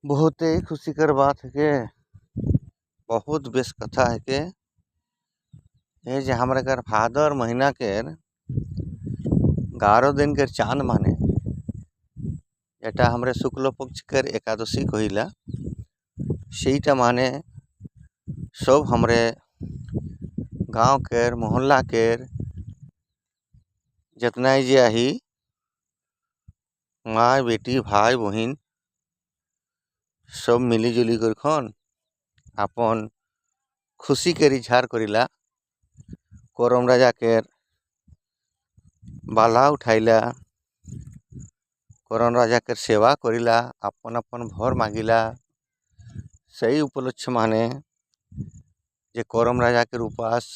बहुत ही खुशी कर बात है के बहुत बेस कथा है के ये जे हमारे घर भादर महीना के 11 दिन के चांद माने एटा हमरे शुक्ल पक्ष कर एकादशी कहिला सेटा माने सब हमरे गाँव केर मोहल्ला केर जितना जे आही माँ बेटी भाई बहिन सब मिली जुली कर खन अपन खुशी के इजहार करिला करम राजा केर बाला उठाइला करम राजा केर सेवा करिला अपन अपन भर मागिला सही उपलक्ष्य माने जे करम राजा के उपास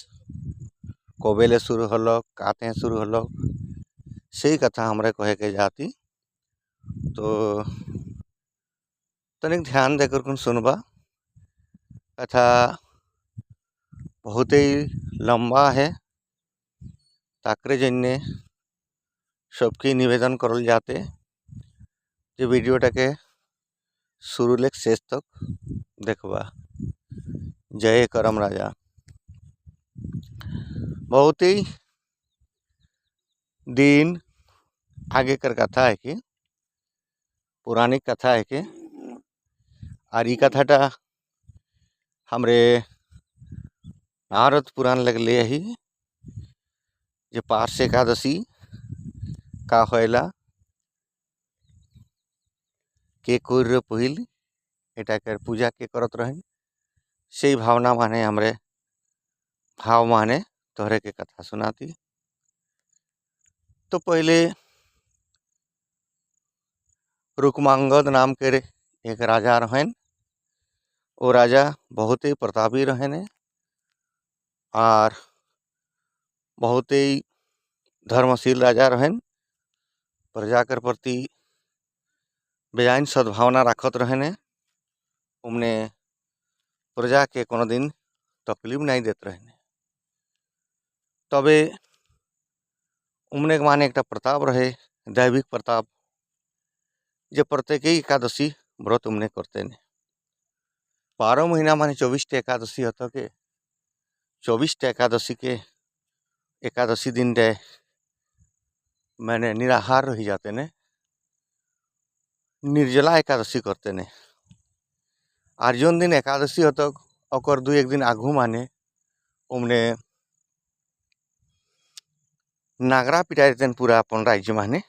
कबेले शुरू हलक काते शुरू हलक सही कथा हमरे कहे के जाती तो तनिक ध्यान देकर कुन सुनबा कथा बहुत ही लंबा है ताकरे जन्य सबके निवेदन करल जाते जे वीडियोटा के शुरू लेक शेष तक देखबा। जय करम राजा। बहुत ही दिन आगे कर कथा है कि पौराणिक कथा है कि और ई कथाटा हमरे नारद पुराण लगले ही जे पार्श एकादशी का होइला के कोर पहिल एटा कर पूजा के करत रहें से भावना माने हमरे भाव माने तोहरे के कथा सुनाती। तो पहले रुक्मांगद नाम के एक राजा रहें वो राजा बहुत ही प्रतापी रहें और बहुत ही धर्मशील राजा रहें प्रजा कर प्रति बेजान सद्भावना राखत रहें उमने प्रजा के कोनो दिन तकलीफ नहीं देते रहें तबे उमने के माने एक प्रताप रहे दैविक प्रताप जे प्रत्येक एकादशी व्रत उमने करते ने 12 महीना माने 24 एकादशी होता के 24 एकादशी के एकादशी दिन रे मैंने निराहार रही जाते ने निर्जला एकादशी करते ने और जोन दिन एकादशी होता और 2-1 दिन आगू माने उमने नागरा पिटाई देते पूरा अपन राज्य माने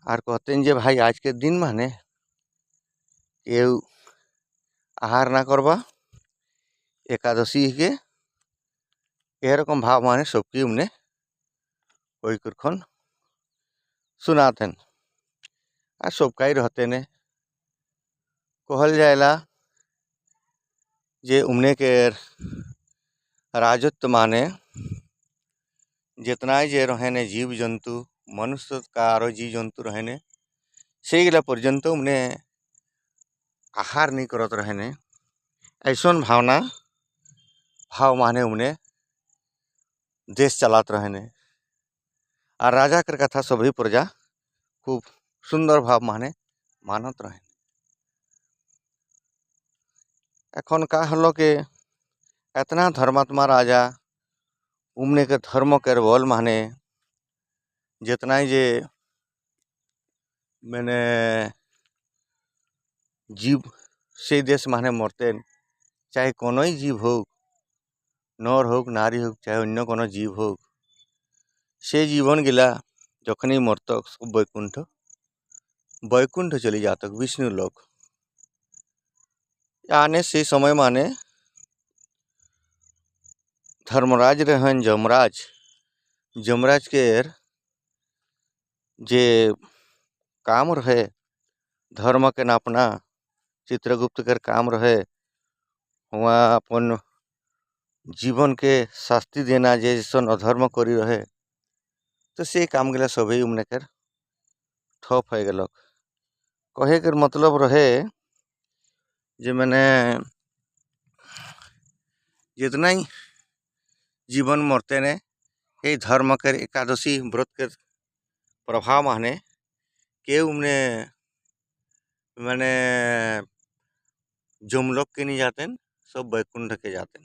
और कहते जे भाई आज के दिन माने ये आहार ना करबा एकादशी के एरकम भाव माने सबकी उमने कोई करखन सुनाते और सबका ही रहते ने कहल जाएला जे उमने के राजत्व माने जितना जे रहेने जीव जंतु मनुष्य का और जीव जंतु रहेने से गला पर्यंत उमने आहार नहीं करत रहेने ऐसन भावना भाव माने उमने देश चलात रहेने और राजा कर कथा सभी प्रजा खूब सुंदर भाव माने मानत रहे। एखन का हलो के इतना धर्मात्मा राजा उमने के धर्म के बल माने जितना जे मैंने जीव से देश माने मरते चाहे कोनो ही जीव हो नर हो नारी हो चाहे अन्य कोनो जीव हो से जीवन गिला जखनी मरतक सब बैकुंठ चली जातक विष्णु लोक आने से समय माने धर्मराज रहन जमराज के जे काम रहे धर्म के नापना चित्रगुप्त के काम रहे वहाँ अपन जीवन के शास्ति देना जैसन अधर्म करी रहे तो से काम गला सभी उमने कर ठप हो गलक कहे कर मतलब रहे जे मैंने जितना ही जीवन मरते ने ये धर्म के एकादशी व्रत के प्रभाव माने के उमने माने जमलोक के नहीं जाते सब बैकुंठ के जाते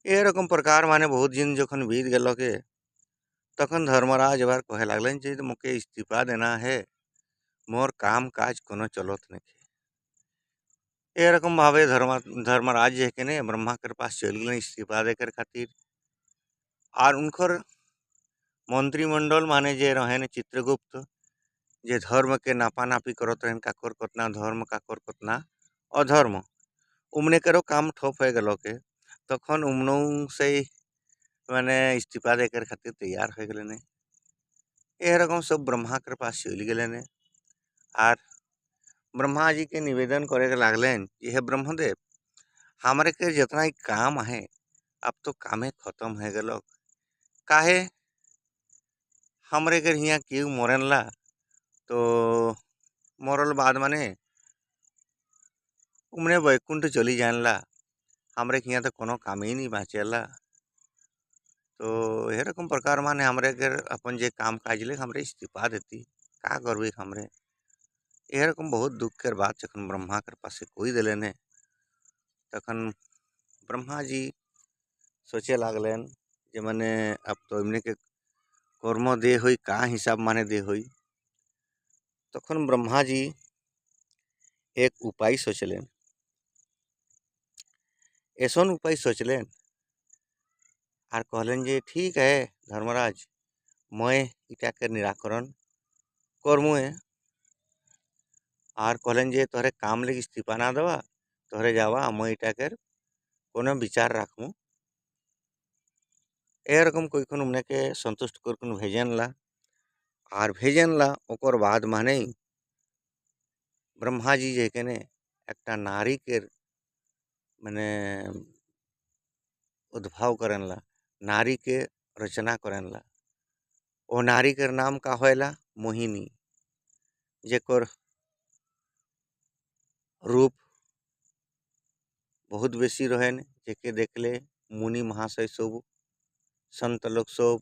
ए रकम प्रकार माने बहुत दिन जखन बीत गल के तखन धर्मराज बार कहे लगलन जे मोके इस्तीफा देना है मोर काम काज कोनो चलत नहीं ए रकम भावे धर्मराज जे के ने ब्रह्मा के पास चल गए इस्तीफा देकर खातिर और उनकर मंत्रिमंडल माने जे रहें चित्रगुप्त जे धर्म के नापानापी करत रहें काकर कतना धर्म काकर कतना अधर्म उमने करो काम ठप हो गल के तखन उमनौ से माने इस्तीफा देकर खातिर तैयार हो गए ए रकम सब ब्रह्मा के पास चल गए और ब्रह्मा जी के निवेदन करे के लागलन कि हे ब्रह्मदेव हमारे के जितना ही काम है अब तो कामे खत्म हो गल काहे हमरे के हियाँ क्यों मरन ला तो मरल बाद माने उमने वैकुंठ चली जान ला हमरे के यहाँ तो कोनो काम ही नहीं बाचेला तो ये रकम प्रकार माने हमरे के अपन जे काम काज ले हमरे इस्तीफा देती का करबे हमरे ये रकम बहुत दुख कर बात जखन ब्रह्मा के पास कोई दिले ने तखन ब्रह्मा जी सोचे लागलन जे माने अब तो इमने के कर्म दे हुई का हिसाब माने दे हुई तखन ब्रह्मा जी एक उपाय सोचलें ऐसन उपाय सोचलें और कहलन जे ठीक है धर्मराज मैं इटा के निराकरण करमुए और कहलन जे तोहरे काम लगे इस्तीफा ना देवा तोहरे जावा मैं इटा के कोनो विचार राखमु ए रकम कोई उमने के संतुष्ट कर भेजन ला और भेजन ला ओकर बाद माने ब्रह्मा जी जे के ने एक नारी के माने उद्भव करन ला नारी के रचना करन ला ओ नारी के नाम का होएला मोहिनी जेकर रूप बहुत बेसी रहेन जेके देखले मुनि महाशय सब संत लोग सब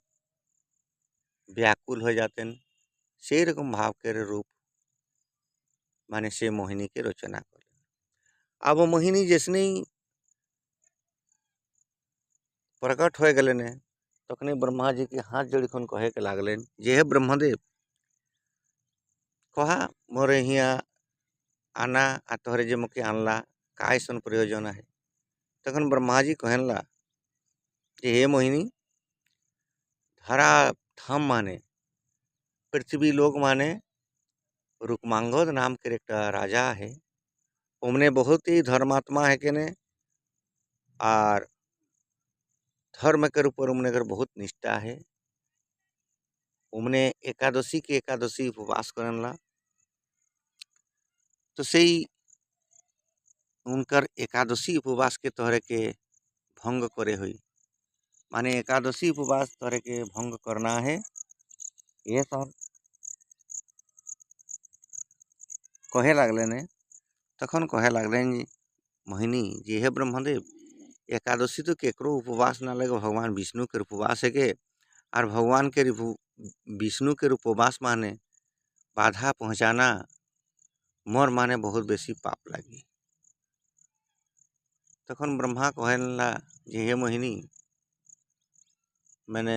व्याकुल हो जाते से रकम भाव के रूप माने से मोहिनी के रचना कर अब वो मोहिनी जैसने प्रकट हो गए ने तखने ब्रह्मा जी के हाथ जोड़ी खन कहे के लागलन जे हे ब्रह्मदेव कहा मोरे हिया आना आ तोहरे जे मुके आनला का ऐसन प्रयोजन है तखन ब्रह्मा जी कहन ला जे हे मोहिनी धरा धाम माने पृथ्वी लोक माने रुक्मांगद नाम के एक राजा है उमने बहुत ही धर्मात्मा है के ने और धर्म के ऊपर उमने कर बहुत निष्ठा है उमने एकादशी उपवास करन ला तो सही उनकर एकादशी उपवास के तोहरे के भंग करे हुई माने एकादशी उपवास तोहरे के भंग करना है ये सब कहे लागले ने तखन कहे लागले जी मोहिनी जी हे ब्रह्मदेव एकादशी तो केकरो उपवास ना लगे भगवान विष्णु के उपवास है के और भगवान के विष्णु के उपवास माने बाधा पहुँचाना मोर माने बहुत बेसी पाप लगी तखन ब्रह्मा कहला जे हे मोहिनी मैंने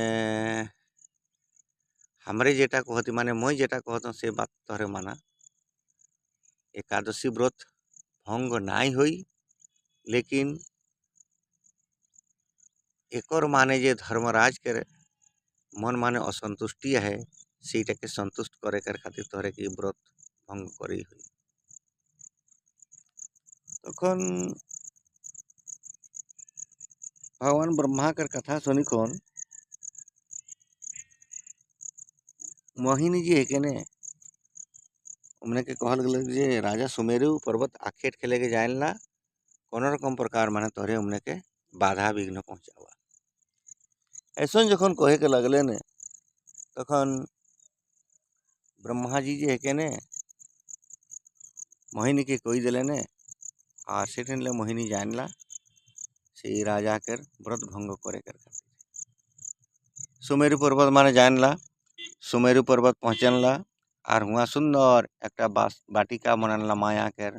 हमरे जेटा कहती माने मैं जेटा कहता से बात तोहरे माना एकादशी व्रत भंग नाई होई लेकिन एकर माने जे धर्मराज के मन माने असंतुष्टि है सेटा के संतुष्ट करे कर खातिर तोहरे के व्रत भंग करी हुई तखन भगवान ब्रह्मा कर कथा सुनी कौन मोहिनी जी है ने उमने के कहल गल जे राजा सुमेरु पर्वत आखेट खेले के जाए ला कोनो रकम प्रकार माने तोहरे उमने के बाधा विघ्न पहुँचावा ऐसा जखन कहे के लगले ने तखन ब्रह्मा जी जे है ने मोहिनी के कोई दिले ने और से मोहिनी जान ला से राजा के व्रत भंग करे कर सुमेरु पर्वत माने जान ला सुमेरु पर्वत पहुँचन ला আর হুয়া সুন্দর একটা বাটিকা বানানলা মায়াকের,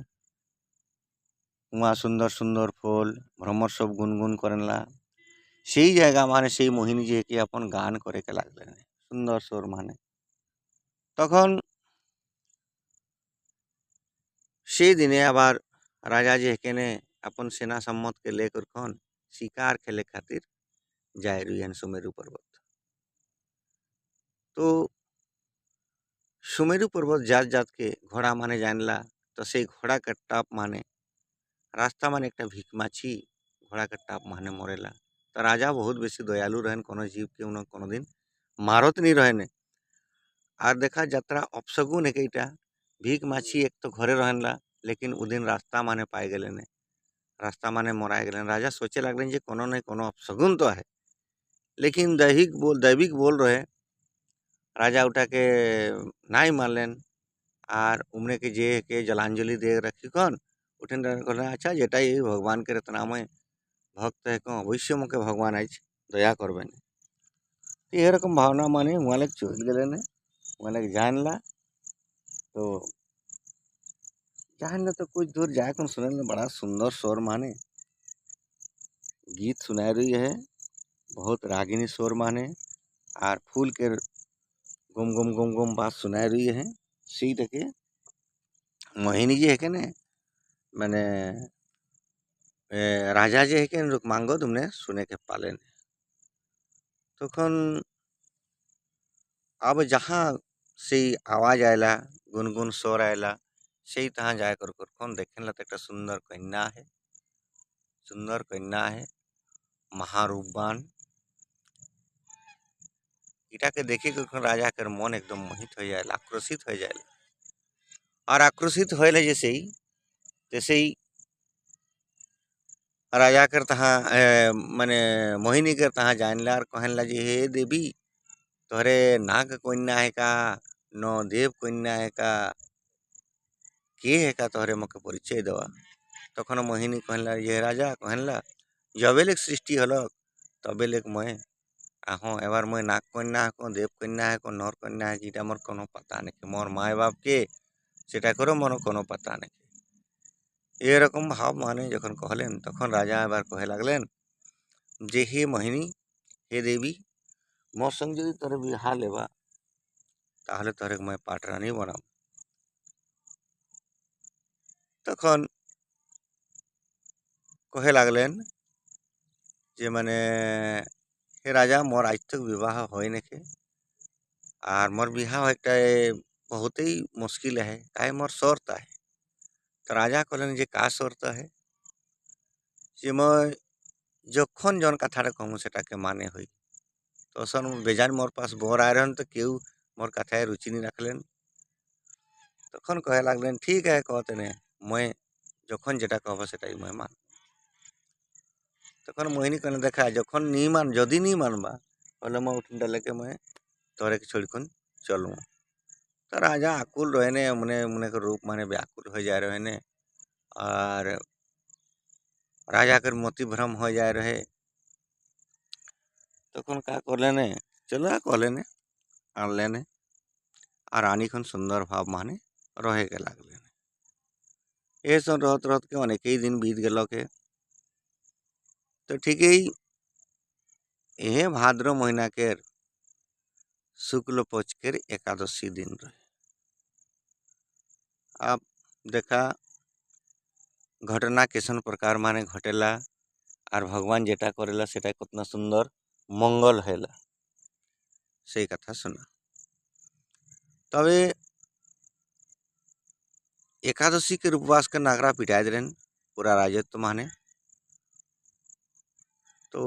হুয়া সুন্দর সুন্দর ফুল ভ্রমর সব গুনগুন করেনলা। সেই জায়গা মানে সেই মোহিনী যে আপন গান করে কে লাগলেন সুন্দর সুর মানে। তখন সেই দিনে আবার রাজা যে হেকেনে अपन सेना सम्मत के लेकर कौन शिकार खेले खातिर जाए रुहन सुमेरु पर्वत। तो सुमेरु पर्वत जात जात के घोड़ा माने जानला, तो से घोड़ा के टाप माने रास्ता माने एक भिकमाछी घोड़ा के टाप माने मरेला। तो राजा बहुत बेसी दयालु रहन, कोनो जीव के उन कोनो दिन मारत नहीं रहने। और देखा यात्रा अपसगुन एक भीख माछी एक तो घरे रहनला, लेकिन उ दिन रास्ता माने पाए गए ने, रास्ता माने मराए गए। राजा सोचे लगलन जे कोनो नहीं कोनो अपसगुन तो है, लेकिन दैविक बोल रहे। राजा उठा के नाई मारलेन और उमने के जे के जलांजलि दे रखी कौन उठन कहलें अच्छा जेटा ये भगवान के रत्नामय भक्त है कौन अवश्य मोके भगवान आज दया करबेन। ये रकम भावना माने वहाँ लग चल गए ने, वहाँ लग जानला। तो जानले तो कुछ दूर जाकर सुने बड़ा सुंदर स्वर माने गीत सुनाई रही है, बहुत रागिनी स्वर माने और फूल के गुम गुम गुम गुम बात सुनाई रही है। सी देखे मोहिनी जी है के ने मैंने राजा जे है के रुक मांगो तुमने सुने के पाले ने। तखन अब जहाँ से आवाज आयला गुनगुन स्वर आयला से तहाँ जाए कर कौन देखे ला तो एक सुंदर कन्या है, सुंदर कन्या है महारूपवान। इटा के देखे के राजा के मन एकदम मोहित हो जाए, आक्रोशित हो जाए। और आक्रोशित होले जैसे ही तैसे ही राजा कर तहाँ माने मोहिनी कर तहाँ जानला और कहला जी हे देवी तोहरे नाग कन्या है का न देव कन्या है का के है का तोहरे मके परिचय देवा। तखन मोहिनी कहला ये राजा कहला जबेले सृष्टि हलक तबेले मैं आहो एबार मैं नाग कन्या है को देव कन्या है को नर कन्या है कि मोर कोनो पता नहीं, मोर माए बाप के सेटा करो मोर कोनो पता नहीं। ये रकम भाव माने जखन कहलेन तखन राजा एबार कहे लगलेन जे हे मोहिनी हे देवी मोर संग जदि तोरे बिहा लेबा ताहले तोरे मैं पाटरानी बनाम। तखन कहे लगलेन जे माने हे राजा मोर आज तक विवाह होय नखे और मोर बिहा एक बहुत ही मुश्किल है काहे मोर शर्त है। तो राजा कहलेन जे का शर्त है जे मैं जखन जौन कथा कहूँ सेटा के माने हुई। तो सन बेजान मोर पास बर आए रहन तो केहू मोर कथाए रुचि नहीं रखलेन। तखन कहे लगलेन ठीक है कहते ने मैं जखन जेटा कहब सेटा मैं मान। तखन मोहिनी कहने देखा जखन नहीं मान जदि नहीं मानबा बोले मैं उठन डाले के मैं तोरे के छोड़कर चलूँ। तो राजा आकुल रहने मने मने के रूप माने व्याकुल हो जाए रहने और राजा के मोती भ्रम हो जाए रहे। तखन का कर लेने चलो कह लेने आन लेने और रानी खन सुंदर भाव माने रहे के लागले। ये सब रहत रहत के अनेक ही दिन बीत गल के। तो ठीक ही यह भाद्र महीना के शुक्ल पक्ष के एकादशी दिन रहे। अब देखा घटना कैसन प्रकार माने घटेला और भगवान जेटा करेला सेटा कितना सुंदर मंगल हैला से कथा सुना। तबे एकादशी के उपवास के नागरा पिटाई देन पूरा राजत्व माने। तो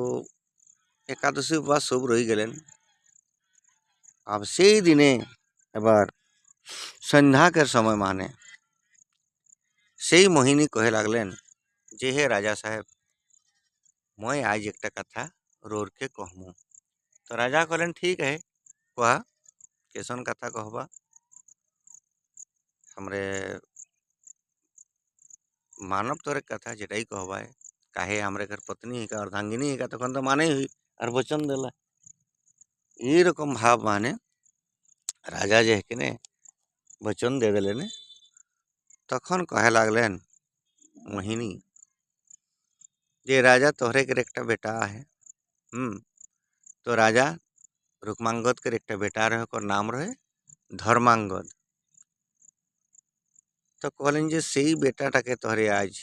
एकादशी उपवास सब रही गलेन। अब से दिने एबार संध्या के समय माने से मोहिनी कहे लगलेन जे हे राजा साहेब मैं आज एक कथा रोर के कहमु। तो राजा कहलेन ठीक है कह कैसन कथा कहबा हमरे मानव तोरे कथा जेटा ही कहबा है काहे हमरे घर पत्नी है का अर्धांगिनी है का तखन तो माने हुई और वचन देला। ये रकम भाव माने राजा जे है कि ने वचन दे दिले तखन कहे लगलेन मोहिनी जे राजा तोहरे के एक बेटा है। तो राजा रुक्मांगद के एक बेटा रहे ओकर नाम रहे धर्मांगद। तो कहलें जे से बेटाटा के तोहरे आज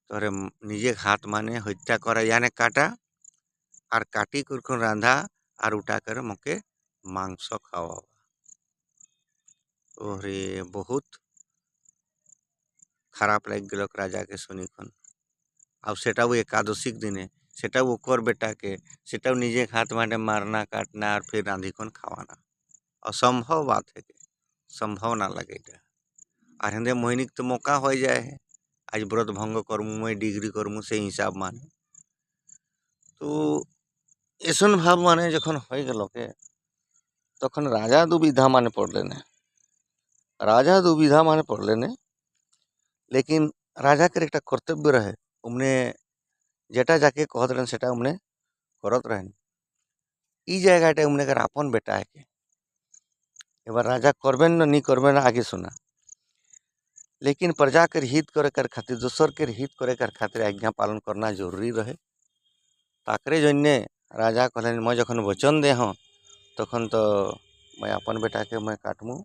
तोहरे निजे हाथ माने हत्या करा याने काटा और काटी कर रांधा और उठा कर मके मांस खावा। ओरे बहुत खराब लग गल राजा के सुनी खन। अब सेटा वो एकादशी दिने सेटा ओकर बेटा के सेटा निजे हाथ माने मारना काटना और फिर रांधी खन खावाना असंभव बात है के संभव ना लगे। और हेंदे मोहिनी तो मौका हो जाए है आज व्रत भंग करमु मैं डिग्री करमु से हिसाब माने। तो ऐसन भाव माने जखन हो गल के तखन राजा दुविधा माने पड़लेने राजा दुविधा माने पड़लेने। लेकिन राजा के एक कर्तव्य रहे उमने जेटा जाके कहत रहे सेटा उमने करत रहे। ई जगह उमने कर आपन बेटा है के एबार राजा करबेन न नहीं करबेन आगे सुना। लेकिन प्रजा के हित करे कर खातिर दोसर के हित करे कर खातिर आज्ञा पालन करना जरूरी रहे। ताकरे जन्य राजा कहलें मैं जखन वचन दे हाँ तखन तो मैं अपन बेटा के मैं काटमु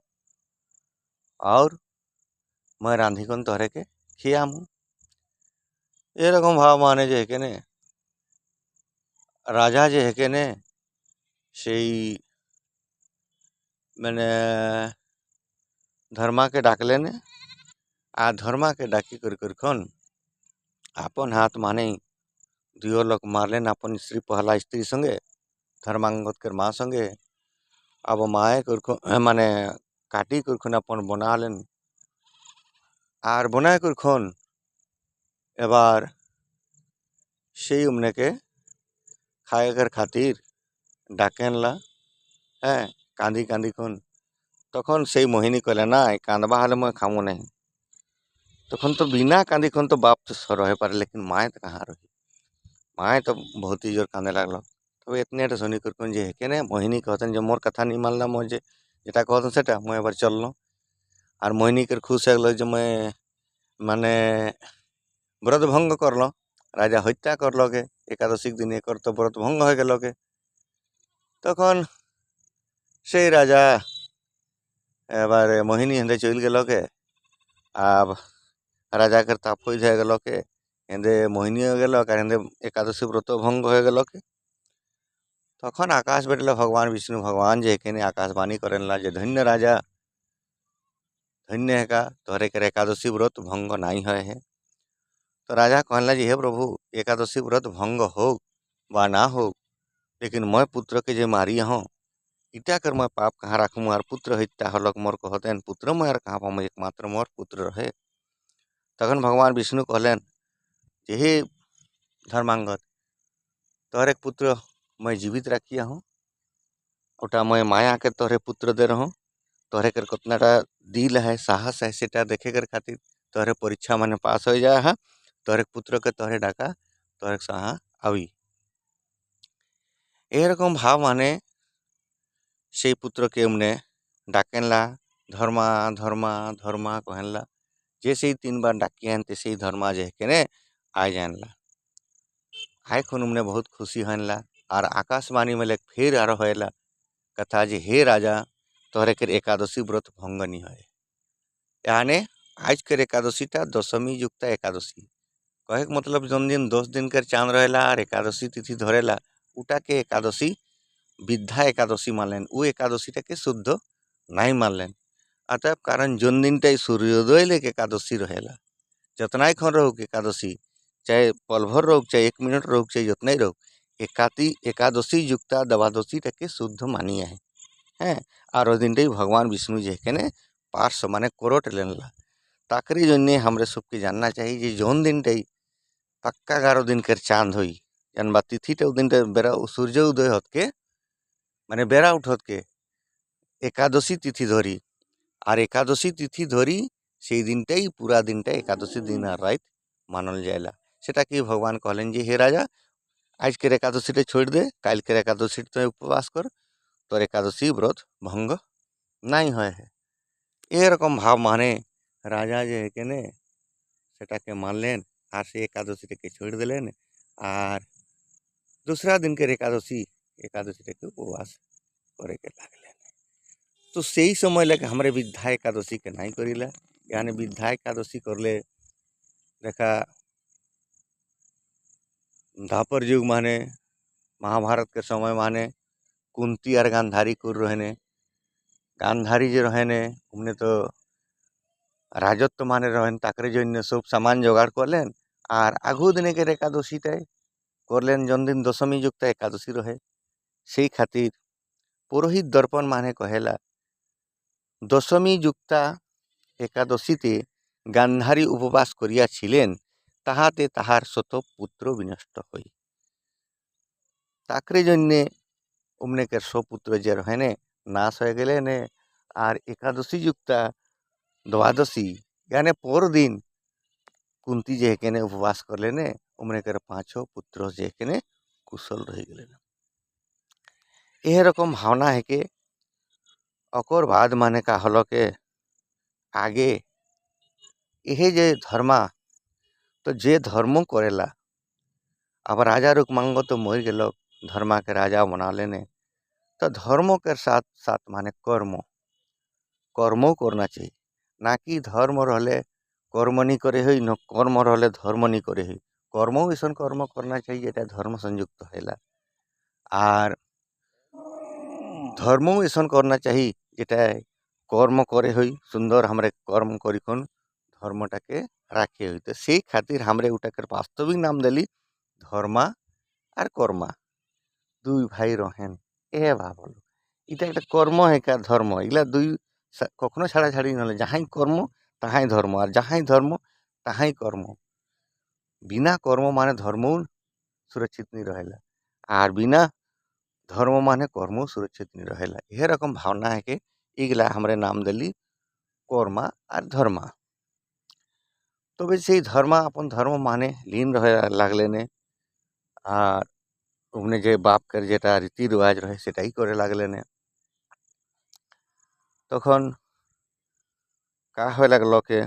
और मैं रांधिकन तोहरे के खियामु। ये रकम भाव माने जे है ने राजा जे है ने से मैंने धर्मा के डाकले ने आ धर्मा के डाकी कर खन आपन हाथ माने दुयो लोग मारलेन अपन स्त्री पहला स्त्री संगे धर्मांगद के माँ संगे। अब माए कर माने काटी कर अपन बना लेन और बनाए कर एबार से उमने के खाए कर खातिर डाकेन ला है कांदी कांदी खन तखन से मोहिनी कहले ना कांदबा हाले मैं खामु नहीं। तखन तो बिना कांदी खन तो बाप तो रहे पारे लेकिन माए तो कहाँ रही माए तो बहुत ही जोर कांदे लगल। तब इतने सुनी कर जे है ने मोहिनी कहतन जो मोर कथा नहीं मानला मोर जेटा कहतन सेटा मैं एबार चलल और मोहिनी कर खुश हो जो मैं माने व्रत भंग करल राजा हत्या करल के एकादशी दिन एक तो व्रत भंग हो गल के। तखन से राजा एबार मोहिनी हेंदे चल गल के अब राजा के ताप हो गल के हेंदे मोहिनी हो गल हेंदे एकादशी व्रत भंग हो गल के। तखन आकाश बेटले भगवान विष्णु भगवान जे है आकाशवाणी करें ला जे धन्य राजा धन्य है का तोहरे के एकादशी व्रत भंग नहीं है। तो राजा कहला जी हे प्रभु एकादशी व्रत भंग हो वा ना हो लेकिन मैं पुत्र के जे मारी हूँ इटा कर मैं पाप कहाँ राखूँ और पुत्र हत्या हलक मोर कहते पुत्र मैं कहाँ पाऊँ एकमात्र मोर पुत्र रहे। तखन भगवान विष्णु कहलें जे हे धर्मांगद तोहरे पुत्र मैं जीवित रखिया हूँ ओटा मैं माया के तोहरे पुत्र दे रहा हूँ तोहरे कर कितनाटा दिल है साहस है सेटा देखे कर खातिर तोहरे परीक्षा माने पास हो जाए है तोहरे पुत्र के तोहरे डाका तोहरे सहा आवी। ए रकम भाव माने से पुत्र के उमने डाकेनला धर्मा धर्मा धर्मा कहला जैसे ही 3 बार डाकियान तैसे ही धर्मा जे के ने आ जानला आय खुन उमने बहुत खुशी हनला और आकाशवाणी में लेक फिर आरो होएला कथा जे हे राजा तोहरे के एकादशी व्रत भंग नहीं है। यानी आज के एकादशीटा दशमी युक्त एकादशी कहे के मतलब जौन दिन 10 दिन के चांद रहेला और एकादशी तिथि धरेला उटा के एकादशी विद्या एकादशी मानलें वो एकादशीटा के शुद्ध नहीं मानलें। अतएव कारण जौन दिन सूर्योदय लेके एकादशी रहेला जतना खन रहो एकादशी चाहे पलभर रहो चाहे 1 मिनट रहो चाहे जितना ही रहो एकादशी युक्ता द्वादशी के शुद्ध मानी है हैं। और दिन भगवान विष्णु जी के ने पार्श माने कोरट लेनला ताकरी जन्य हमरे सबके जानना चाहिए जे जौन दिन पक्का 11 दिन के चांद हुई जानबा तिथि दिन बेरा सूर्य उदय हत के माने बेरा उठत के एकादशी तिथि धरी और एकादशी तिथि धरी से दिनटाई पूरा दिनटा एकादशी दिन और रात मानल जाएला। सेटा कि भगवान कहलें जे हे राजा आज के एकादशी छोड़ दे काल के एकादशी तो उपवास कर तोर एकादशी व्रत भंग नहीं है ए रकम भाव माने राजा जे है केने सेटाके मानलेन आर से एकादशी टे छोड़ दिलेन आर दूसरा दिन के एकादशी टे उपवास करे के लागलेन। तो सही समय लगे हमरे विद्या एकादशी के नहीं करिला यानी विद्या एकादशी करले देखा द्वापर युग माने महाभारत के समय माने कुंती और गांधारी कुर रहने गांधारी जो रहने उमने तो राजत्व माने रहन ताकरे जन्य सब सामान जोगाड़ करलेन और आगु दिन के एकादशी टाई करलेन जन दिन दशमी युक्त एकादशी रहे से खातिर पुरोहित दर्पण माने कहेला दशमी युक्ता एकादशीते गांधारी उपवास करिया छिलेन ताहाते ताहार शत पुत्र विनष्ट हई ताकरे जन्य उमने के पुत्र जे रहने नाश हो गए ने और एकादशी युक्ता द्वादशी यानी पर दिन कुंती जे के उपवास कर लेने उमने के 5 पुत्र जे के कुशल रह गए। यह रकम भावना है कि अकर बाद माने का हल के आगे यह जे धर्मा तो जे धर्म करेला अब राजा रुक्मांग तो मर गल धर्मा के राजा बना लेने तो धर्म के साथ साथ माने कर्म करना चाहिए ना कि धर्म रहले कर्म नहीं करे हुई न कर्म रहले धर्म नहीं करे हुई कर्म ऐसा कर्म करना चाहिए जेटा धर्म संयुक्त है और धर्म ऐसा करना चाहिए जेटा कर्म करे हुई सुंदर हमरे कर्म करिकन धर्मटा के राखे हुई तो से खातिर हमरे उठाकर वास्तविक नाम दिली धर्मा और कर्मा दुई भाई रहें ए भाव इटा एक कर्म है क्या धर्म इला दुई कखनो छाड़ा छाड़ी ना जहाँ कर्म तहाँ धर्म और जहाँ धर्म तहाँ कर्म बिना कर्म माने धर्म सुरक्षित नहीं रहेला और बिना धर्म माने कर्म सुरक्षित नहीं रहेला यह रकम भावना है कि इगला हमरे नाम दिली कर्मा और धर्मा तो वैसे धर्मा अपन धर्म माने लीन रहे लागले ने और उमने जे बाप कर जेटा रीति रिवाज रहे सेटाई करे लागले ने तखन का होय लागलो के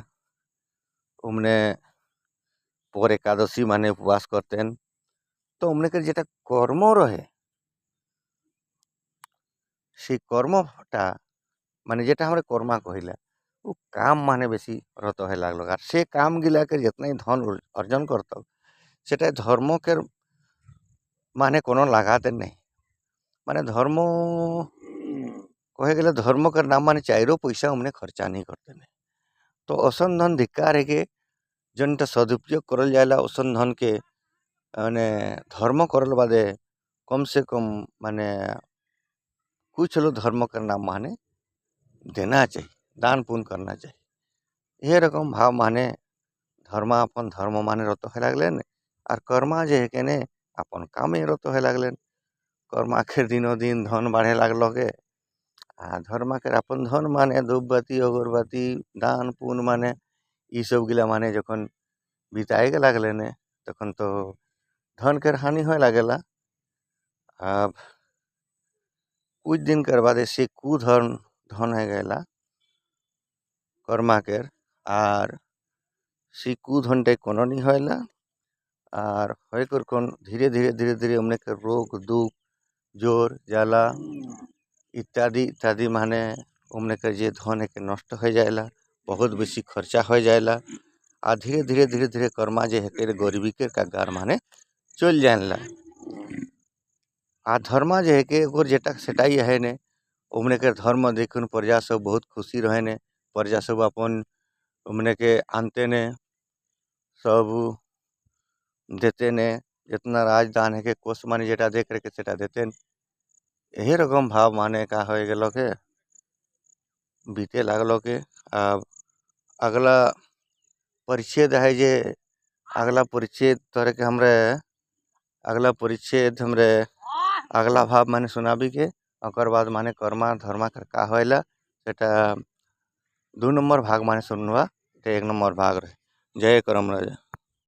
उमने पर एकादशी माने उपवास करतेन तो उमने के जेटा कर्म रहे से कर्मटा माने जेटा हमरे कर्मा कहिला वो काम माने बेसी रत है लागलो और से काम गिला के जितना ही धन अर्जन करता सेटा धर्म के माने कोनो लगाते नहीं माने धर्म कहे गले धर्म के नाम माने चाइरो पैसा उमने खर्चा नहीं करते नहीं तो असन धन धिक्कार है कि जनटा सदुपयोग करल जाएला असन धन के माने धर्म करल बादे कम से कम माने कुछ लोग धर्म के नाम माने देना चाहिए दान पुण्य करना चाहिए यह रकम भाव माने धर्मा अपन धर्म माने रत है लागलेन और कर्मा जे है केने अपन कामे रत है लागलेन कर्मा के दिनों दिन धन बढ़े लागलो के आ धर्मा के अपन धन माने धूपबत्ती अगरबत्ती दान पुण्य माने ये सब गिला माने जखन बिताए के लागले ने तखन तो धन के हानि हो लागेला अब कुछ दिन कर बाद से कुधन धन है गएला कर्मा के और सी कुधन टे कोनो नहीं होएला और होय कर कोन धीरे धीरे हमने के रोग दुख जोर जाला इत्यादि इत्यादि माने उमने के जे धन है के नष्ट हो जाएला बहुत बेसी खर्चा हो जाएला आ धीरे धीरे कर्मा जे है के गरीबी के कागार माने चल जाएला आ धर्मा जे है के एगो जेटा सेटाई है ने उमने के धर्म देखन प्रजा सब बहुत खुशी रहे ने प्रजा सब अपन उमने के आनते ने सब देते ने जितना राजदान है के कोष माने जेटा देख रहे के सेटा देते यही रकम भाव माने का हो गलो के बीते लागलो के अब अगला परिच्छेद है जे अगला परिच्छेद तरह के हमरे अगला परिच्छेद हमरे अगला भाव माने सुनाबी के अकर बाद माने कर्मा धर्मा कर का होइला सेटा 2 नंबर भाग माने सुनवा 1 नंबर भाग रहे जय करम राजा।